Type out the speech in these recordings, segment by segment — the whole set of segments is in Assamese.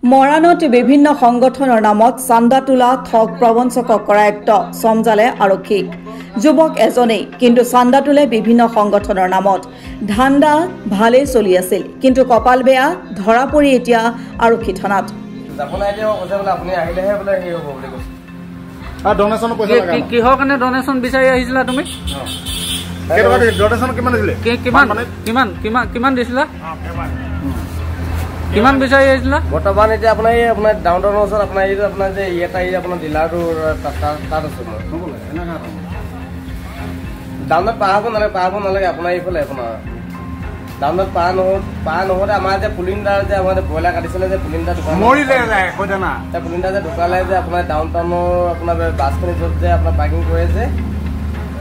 মৰাণত বিভিন্ন সংগঠনৰ নামত চান্দা তোলা ঠগ প্ৰবঞ্চকক কৰায়ত্ব সমজালে আৰক্ষীক যুৱক এজনেই কিন্তু চান্দা তোলে বিভিন্ন সংগঠনৰ নামত ধান্দা ভালেই চলি আছিল কিন্তু কপাল বেয়া ধৰা পৰি এতিয়া আৰক্ষী থানাত কিহৰ কাৰণে ডনেশ্যন বিচাৰি আহিছিলা তুমি কিমান দিছিলা কিমান বিচাৰি আহিছিলা বৰ্তমান এতিয়া আপোনাৰ ডাউন টাউনৰ ওচৰত আপোনাৰ যে ইয়াত আহি আপোনাৰ ডিলাৰটো তাত আছে ডাউনত পাৰ হ'ব নালাগে আপোনাৰ এইফালে আপোনাৰ ডাউনত পাৰ নহওঁতে আমাৰ যে পুলিণ্ডাৰ যে আমাৰ ব্ৰইলাৰ কাটিছিলে যে পুলিণ্ডাৰ দোকান পুলিণ্ডাৰ যে ঢুকালে যে আপোনাৰ ডাউন টাউনৰ আপোনাৰ বাছখিনি য'ত যে আপোনাৰ পাৰ্কিং কৰে যে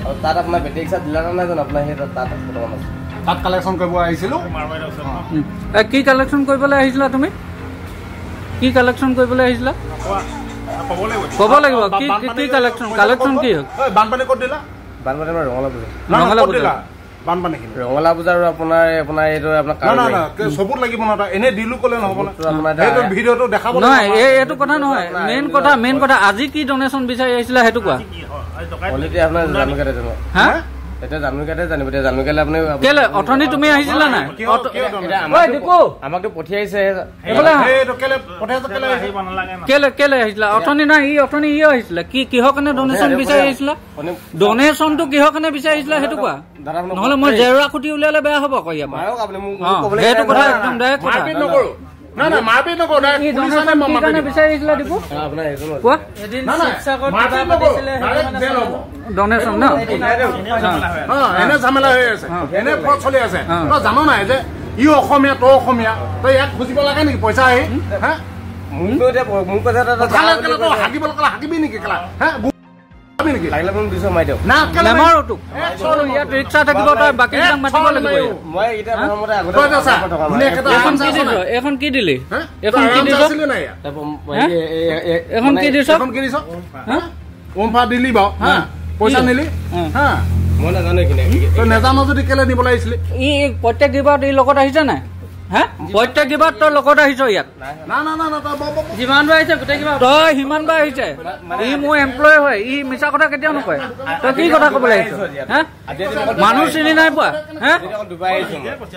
আৰু তাত আপোনাৰ বেটেৰী ৰিক্সা ডিলাৰ নাই জানো আপোনাৰ সেই তাত বৰ্তমান আছে তাত কালেকশ্যন কৰিব আহিছিলোঁ কি কালেকশ্যন কৰিবলৈ আহিছিলা তুমি কি কালেকশ্যন কৰিবলৈ আহিছিলা ক'ব লাগিব কি কালেকশ্যন কি বানপানী ক'ত দিলা বানপানী ৰঙালাও পূজা ৰঙালাও পূজা আৰু আপোনাৰ এইটো আপোনাৰ চবুত লাগিব ন এনে দিলো ক'লে নহ'ব না ভিডিঅ'টো দেখাব নহয় এইটো কথা নহয় মেইন কথা আজি কি ডনেশ্যন বিচাৰি আহিছিলা সেইটো কোৱা অলৰেডি আপোনাৰ জানুৱাৰীতে জানো হা এটা জানুৱাৰীতে জানিব এতিয়া জানুৱাৰীলে আপুনি কেলে অথনি তুমি আহিছিলা নাই আমাকতো পঠিয়াইছে কেলে আহিছিলা অথনি নাই অথনি আহিছিলা কিহৰ কাৰণে ডনেশ্যন বিচাৰি আহিছিলা ডনেশ্যনটো কিহৰ কাৰণে বিচাৰি আহিছিলা সেইটো কোৱা নহ'লে মই জেৰুৱা খুটি উলিয়ালে বেয়া হ'ব আকৌ ইয়াৰ পৰা সেইটো কথা একদম ডাইৰেক্ট কথা ডনেশ্যন ন এনে ঝামেলা হৈ আছে এনে ফ্ৰড চলি আছে তই জানো নাই যে ই অসমীয়া তই অসমীয়া তই ইয়াক খুজিব লাগে নেকি পইচা আহি হাকিবি নেকি কেলা এখন কি দিলি এখন কি দিছ দিলি বাৰু পইচা নিলি মই নাজানো তই নেজানো যদি কেলে নিবলৈ আহিছিলি ই প্ৰত্যেক দিবাৰত ই লগত আহিছে নাই হা প্ৰত্যেক দিবাৰত তই লগত আহিছ ইয়াত যিমান বাৰ আহিছে গোটেই কিবা তই সিমান বাৰ আহিছে ই মোৰ এমপ্লয় হয় ই মিছা কথা কেতিয়াও নকয় তই কি কথা ক'বলৈ আহিছ হা মানুহ চিনি নাই পোৱা হা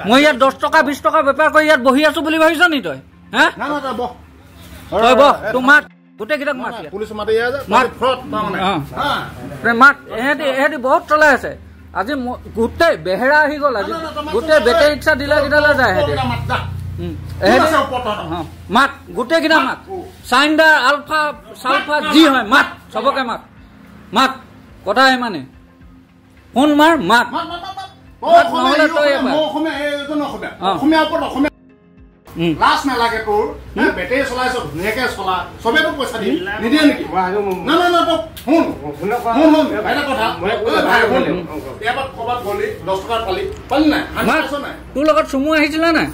মই ইয়াত 10 টকা 20 টকা বেপাৰ কৰি ইয়াত বহি আছো বুলি ভাবিছ নি তই হা তই বহ তোমাক গোটেই কেইটাক মাত মাত এহেঁতি বহুত চলাই আছে আজি গোটেই বেহেৰা আহি গ'ল আজি গোটেই বেটেৰী ৰিক্সা ডিলাৰ কেইটালৈ যায় মাত গোটেই কেইটা মাত চাইণ্ডাৰ আলফা চালফা যি হয় মাত চবকে মাত কথা ইমানে ফোন মাৰ মাত নহ'লে তই লাজ নালাগে তোৰ বেটেৰী চলাইছ ধুনীয়াকে চলা চবেতো পইচা দি নিদিয়ে নেকি তোৰ লগত চুমু আহিছিলে নাই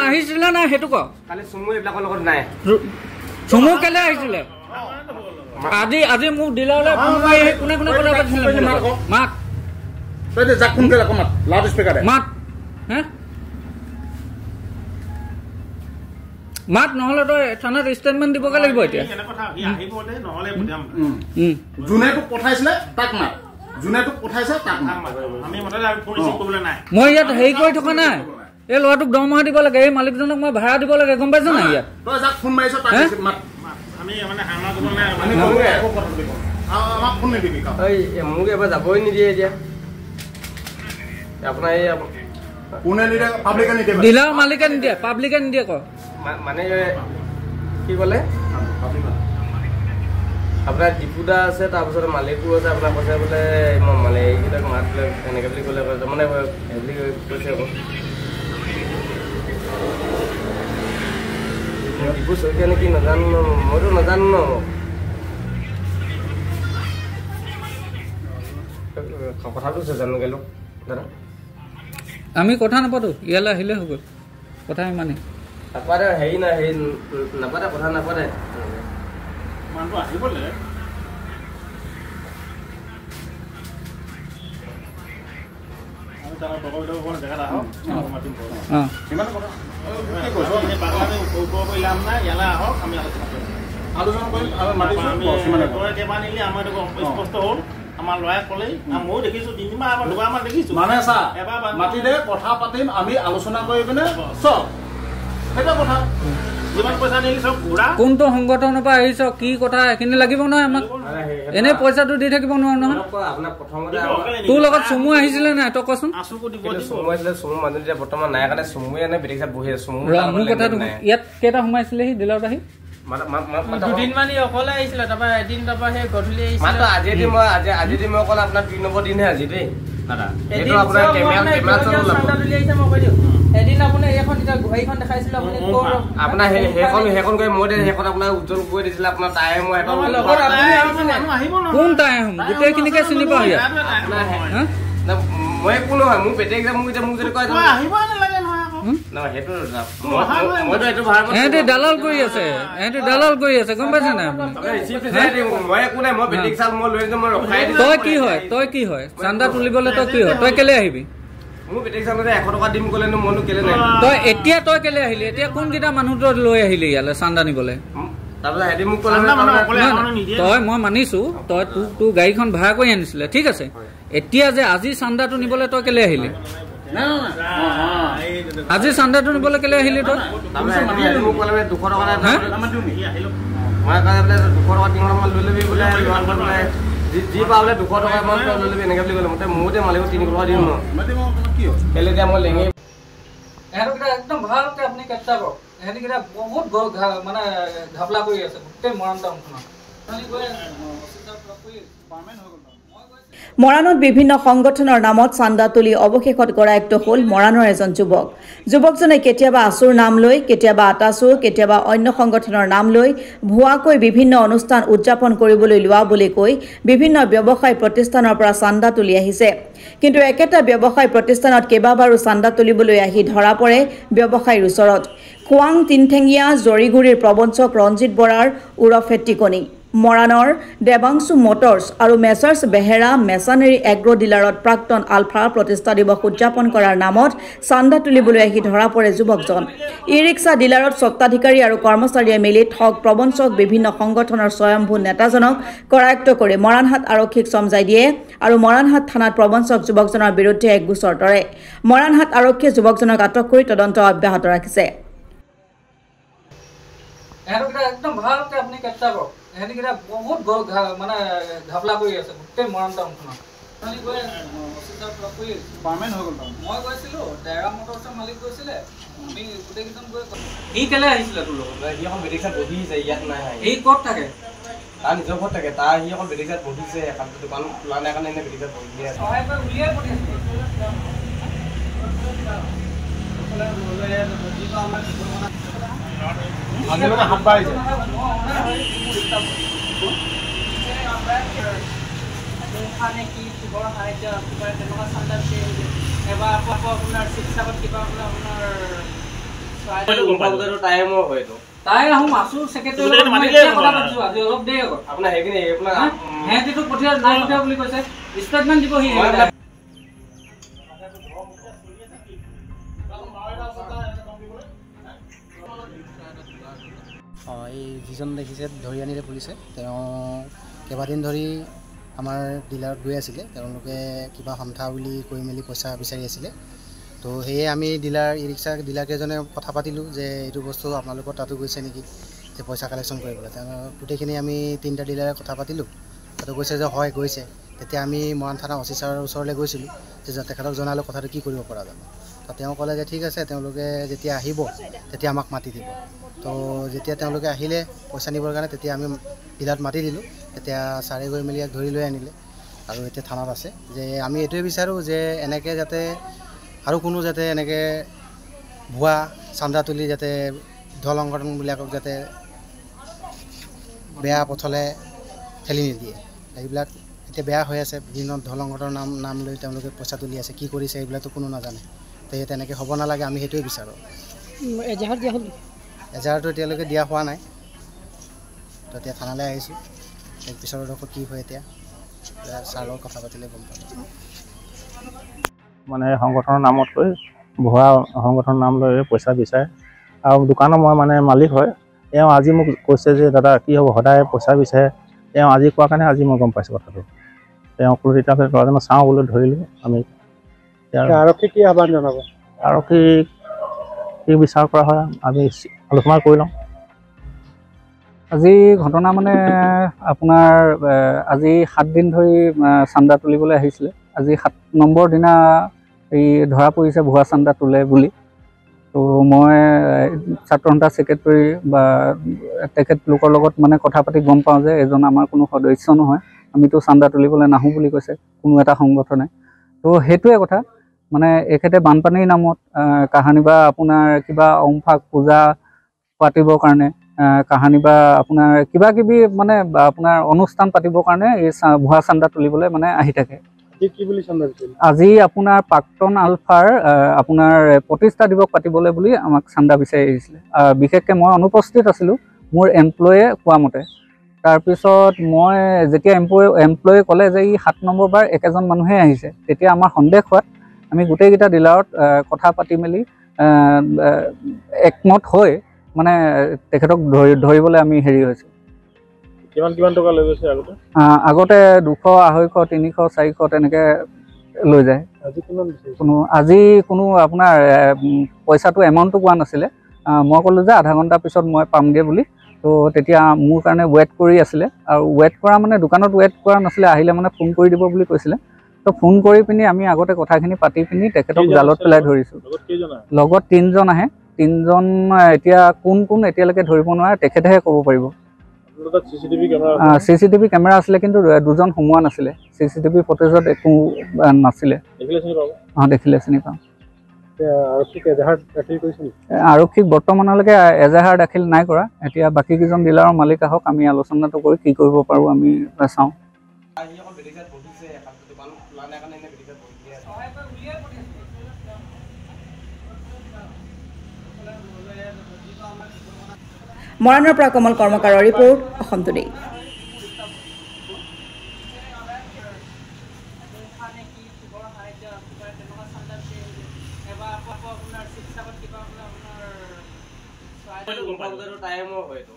আহিছিলে নাই সেইটো ক চুমু এইবিলাকৰ লগত নাই চুমু কেলে আহিছিলে আজি মোক ডিলাৰলৈ ফোন মাৰি কোনে কথা পাতিছিলে মাত যাক ফোন কৰিলে মাত লাউড স্পীকাৰে মাত নহ'লে তই থানাত ষ্টেটমেণ্ট দিবগে লাগিব এতিয়া যোনে তোক পঠাইছিলে তাক মাত যোনে তোক পঠাইছে তাক মাত মই ইয়াত হেৰি কৰি থকা নাই এই ল'ৰাটোক দৰমহা দিব লাগে এই মালিকজনক মই ভাড়া দিব লাগে গম পাইছ নাই ইয়াত তই যাক ফোন মাৰিছ তাক মাত আমাক ফোন নিদিবি মোক এবাৰ যাবই নিদিয়ে এতিয়া আপোনাৰ এই কোনে নিদিয়ে পাব্লিকে নিদিয়ে ডিলাৰ মালিকে নিদিয়ে পাব্লিকে নিদিয়ে ক মানে কি ক'লে আপোনাৰ ডিপুদা আছে তাৰপিছত মালিকো আছে আপোনাৰ কৈছে বোলে মানে এইকেইটাক মাত বোলে এনেকৈ বুলি ক'লে মানে হেৰি কৈছে আকৌ ডিপু শইকীয়া নেকি নাজানো ন মইতো নাজানো ন কথাটো জানো গেলো দাদা আমি কথা নাপাতো ইয়ালৈ আহিলে হৈ গ'ল কথা ইমানেই নাপাতে হেৰি নাপাতে কথা নাপাতে মানুহটো আহিবলৈ আমাৰ লৰাই ক'লে ময়ো দেখিছোঁ 3 মাহ আগত 2 মাহ দেখিছোঁ মানে চা মাটি দে কথা পাতিম আমি আলোচনা কৰি পিনে চব সেইটো কথা যিমান পইচা নিলি চব ঘূৰা কোনটো সংগঠনৰ পৰা আহিছ কি কথা এখিনি লাগিব নহয় আমাক এনে পইচাটো দি থাকিব নোৱাৰো নহয় আপোনাৰ প্ৰথমতে তোৰ লগত চুমু আহিছিলে নাই তই কচোন চুমু আহিছিলে চুমু মানুহ যে বৰ্তমান নাই কাৰণে চুমুৱে এনে বেটেক চাপ বহি আছে চুমু মোৰ কথাটো ইয়াত কেইটা সোমাইছিলে সি ডিলাৰত আহি দুদিন মানে অকলে আহিছিলে তাৰপৰা এদিন তাৰপৰা সেই গধূলি আহিছিলে আজি মই অকল আপোনাৰ 3 নম্বৰ দিনহে আজি দেই দাদা এইটো আপোনাৰ এদিন আপুনি এইখন এতিয়া ঘড়ীখন দেখাইছিলে আপুনি আপোনাৰ সেইখন গৈ মই সেইখন আপোনাৰ উজ্জ্বল গৈ দিছিলে আপোনাৰ তাই মই কোন তাই গোটেইখিনিকে চিনি পাওঁ ইয়াত মই একো নহয় মোৰ বেটেক মোক এতিয়া মোক যদি কয় এহেঁতি দালাল কৰি আছে গম পাইছে নাই তই কি হয় চান্দা তুলিবলৈ তই কি হয় তই কেলে আহিবি তই এতিয়া তই কেলে আহিলি এতিয়া কোনকেইটা মানুহ তই লৈ আহিলি ইয়ালৈ চান্দা নিবলৈ তই মই মানিছো তই তোৰ গাড়ীখন ভাড়া কৰি আনিছিলে ঠিক আছে এতিয়া যে আজি চান্দাটো নিবলৈ তই কেলে আহিলি আজি চান্দাটো নিবলৈ কেলে আহিলি তই যি পাবলে 200 টকা মান লৈ লবি এনেকে বুলি ক'লে মতে মোতে মালিক 3 টকা দিম ন কি হয় কেলে দিয়া মই লেঙে এহেঁতকেইটা একদম ভালকে আপুনি কেপচাৰ কৰক এহেঁতকেইটা বহুত মানে ঘাপলা কৰি আছে গোটেই মৰাণ টাউনখনত মৰাণত বিভিন্ন সংগঠনৰ নামত চান্দা তুলি অৱশেষত গৰায়ত্ব হ'ল মৰাণৰ এজন যুৱকজনে কেতিয়াবা আছুৰ নাম লৈ কেতিয়াবা আটাচুৰ কেতিয়াবা অন্য সংগঠনৰ নাম লৈ ভুৱাকৈ বিভিন্ন অনুষ্ঠান উদযাপন কৰিবলৈ লোৱা বুলি কৈ বিভিন্ন ব্যৱসায় প্ৰতিষ্ঠানৰ পৰা চান্দা তুলি আহিছে কিন্তু একেটা ব্যৱসায় প্ৰতিষ্ঠানত কেইবাবাৰো চান্দা তুলিবলৈ আহি ধৰা পৰে ব্যৱসায়ীৰ ওচৰত খোৱাং তিনঠেঙীয়া জৰিগুৰিৰ প্ৰবঞ্চক ৰঞ্জিত বৰাৰ উৰফে টিকনি মৰাণৰ দেৱাংশু মটৰ্ছ আৰু মেচাৰ্ছ বেহেৰা মেচানেৰী এগ্ৰ ডিলাৰত প্ৰাক্তন আলফা প্ৰতিষ্ঠা দিৱস উদযাপন কৰাৰ নামত চান্দা তুলিবলৈ আহি ধৰা পৰে যুৱকজন ই ৰিক্সা ডিলাৰত স্বত্বাধিকাৰী আৰু কৰ্মচাৰীয়ে মিলি ঠগ প্ৰবঞ্চক বিভিন্ন সংগঠনৰ স্বয়ম্ভূ নেতাজনক কৰায়ত্ব কৰি মৰাণহাট আৰক্ষীক চমজাই দিয়ে আৰু মৰাণহাট থানাত প্ৰবঞ্চক যুৱকজনৰ বিৰুদ্ধে এক গোচৰ তৰে মৰাণহাট আৰক্ষীয়ে যুৱকজনক আটক কৰি তদন্ত অব্যাহত ৰাখিছে একদম ভালকে আপুনি কেপচাৰ কৰক এহেঁতকেইটা বহুত মানে ঘাপলা কৰি আছে গোটেই মৰাণ টাউনখনত মই গৈছিলো ডেৰা মটৰ্ছৰ মালিক গৈছিলে আমি গোটেইকেইজন গৈ সি কেলে আহিছিলে তোৰ লগত সি এখন বেটেক চাপ বহি যায় ইয়াত নাই সি ক'ত থাকে তাৰ নিজৰ ঘৰত থাকে তাৰ সি এখন বেটেক চাপ বহিছে এখন দোকান খোলা নাই কাৰণে এনে বেটেক চাপ বহি আছে সহায় কৰি উলিয়াই পঠিয়াইছে হাত বাঢ়িছে তাই আহোঁ আছো ছেক্ৰেটাৰী কথা পাতিছো আজি অলপ দেৰি আগত আপোনাৰ সেইখিনি সিহঁতিটো পঠিয়াই নাই পঠিয়া বুলি কৈছে ষ্টেটমেণ্ট দিব সি এই যিজন দেখিছে ধৰি আনিলে পুলিচে তেওঁ কেইবাদিন ধৰি আমাৰ ডিলাৰত গৈ আছিলে তেওঁলোকে কিবা সন্থা বুলি কৈ মেলি পইচা বিচাৰি আছিলে তো সেয়ে আমি ই ৰিক্সা ডিলাৰকেইজনে কথা পাতিলোঁ যে এইটো বস্তু আপোনালোকৰ তাতো গৈছে নেকি যে পইচা কালেকশ্যন কৰিবলৈ তেওঁ গোটেইখিনি আমি 3টা ডিলাৰে কথা পাতিলোঁ তাতো কৈছে যে হয় গৈছে তেতিয়া আমি মৰাণ থানা অচি ছাৰৰ ওচৰলৈ গৈছিলোঁ যে তেখেতক জনালোঁ কথাটো কি কৰিব পৰা যাব তো তেওঁ ক'লে যে ঠিক আছে তেওঁলোকে যেতিয়া আহিব তেতিয়া আমাক মাতি দিব তো যেতিয়া তেওঁলোকে আহিলে পইচা নিবৰ কাৰণে তেতিয়া আমি ডিলাৰত মাতি দিলোঁ তেতিয়া ছাৰে গৈ মেলি ইয়াক ধৰি লৈ আনিলে আৰু এতিয়া থানাত আছে যে আমি এইটোৱে বিচাৰোঁ যে এনেকৈ যাতে আৰু কোনো যাতে এনেকৈ ভুৱা চান্দা তুলি যাতে দল সংগঠনবিলাকক যাতে বেয়া পথলৈ ঠেলি নিদিয়ে এইবিলাক এতিয়া বেয়া হৈ আছে বিভিন্ন দল সংগঠনৰ নাম লৈ তেওঁলোকে পইচা তুলি আছে কি কৰিছে এইবিলাকতো কোনো নাজানে তো তেনেকৈ হ'ব নালাগে আমি সেইটোৱে বিচাৰোঁ এজাহাৰটো এতিয়ালৈকে দিয়া হোৱা নাই তো এতিয়া থানালৈ আহিছোঁ পিছৰ ডোখৰ কি হয় এতিয়া ছাৰৰ লগত কথা পাতিলে গম পাম মানে সংগঠনৰ নামত লৈ ভুৱা সংগঠনৰ নাম লৈ পইচা বিচাৰে আৰু দোকানৰ মই মানে মালিক হয়। এওঁ আজি মোক কৈছে যে দাদা কি হ'ব সদায় পইচা বিচাৰে। এওঁ আজি কোৱাৰ কাৰণে আজি মই গম পাইছোঁ কথাটো। তেওঁ ক'লো তেতিয়া ল'ৰাজনক চাওঁ বুলি ধৰিলোঁ আমি। আৰক্ষীক কি আহ্বান জনাব? আৰক্ষীক কি বিচাৰ কৰা হয় আমি আলোচনা কৰি লওঁ। আজি ঘটনা মানে আপোনাৰ আজি 7 দিন ধৰি চান্দা তুলিবলৈ আহিছিলে। আজি 7 নম্বৰ দিনা এই ধৰা পৰিছে ভুৱা চান্দা তোলে বুলি। তো মই ছাত্ৰ সন্থা ছেক্ৰেটৰী বা তেখেতলোকৰ লগত মানে কথা পাতি গম পাওঁ যে এজন আমাৰ কোনো সদস্য নহয়, আমিতো চান্দা তুলিবলৈ নাহোঁ বুলি কৈছে কোনো এটা সংগঠনে। তো সেইটোৱে কথা মানে এখেতে বানপানীৰ নামত কাহানি বা আপোনাৰ কিবা অমফাক পূজা পাতিবৰ কাৰণে কাহানি বা আপোনাৰ কিবা কিবি মানে আপোনাৰ অনুষ্ঠান পাতিবৰ কাৰণে এই ভুৱা চান্দা তুলিবলৈ মানে আহি থাকে। আজি আপোনাৰ প্ৰাক্তন আলফাৰ আপোনাৰ প্ৰতিষ্ঠা দিৱস পাতিবলৈ বুলি আমাক চান্দা বিচাৰি আহিছিলে। বিশেষকৈ মই অনুপস্থিত আছিলোঁ মোৰ এমপ্লয়ে কোৱা মতে। তাৰপিছত মই যেতিয়া এমপ্লয়ে ক'লে যে ই 7 নম্বৰ বাৰ একেজন মানুহে আহিছে, তেতিয়া আমাৰ সন্দেহ হোৱাত আমি গোটেইকেইটা ডিলাৰত কথা পাতি মেলি একমত হৈ মানে তেখেতক ধৰিবলৈ আমি হেৰি হৈছোঁ। কিমান টকা লৈ গৈছে আগতে? আগতে 200, 250, 300, 400 তেনেকৈ লৈ যায়। আজি কোনো আপোনাৰ পইচাটো এমাউণ্টটো কোৱা নাছিলে। মই ক'লোঁ যে আধা ঘণ্টাৰ পিছত মই পামগৈ বুলি। তো তেতিয়া মোৰ কাৰণে ৱেইট কৰি আছিলে আৰু ৱেইট কৰা মানে দোকানত ৱেইট কৰা নাছিলে, আহিলে মানে ফোন কৰি দিব বুলি কৈছিলে। তো ফোন কৰি পিনি আমি আগতে কথাখিনি পাতি পিনি তেখেতক জালত পেলাই ধৰিছোঁ। লগত 3জন আহে। 3জন এতিয়া কোন এতিয়ালৈকে ধৰিব নোৱাৰে, তেখেতেহে ক'ব পাৰিব। CCTV কেমেৰা আছিলে কিন্তু 2জন সোমোৱা নাছিলে। CCTV ফুটেজত একো নাছিলে। দেখিলে চিনি পাওঁ। আৰক্ষীক বৰ্তমানলৈকে এজাহাৰ দাখিল নাই কৰা। এতিয়া বাকীকেইজন ডিলাৰৰ মালিক আহক, আমি আলোচনাটো কৰি কি কৰিব পাৰোঁ আমি চাওঁ। মৰাণৰ পৰা কমল কৰ্মকাৰৰ ৰিপৰ্ট, অসম টুডে। টাইমৰ হয়তো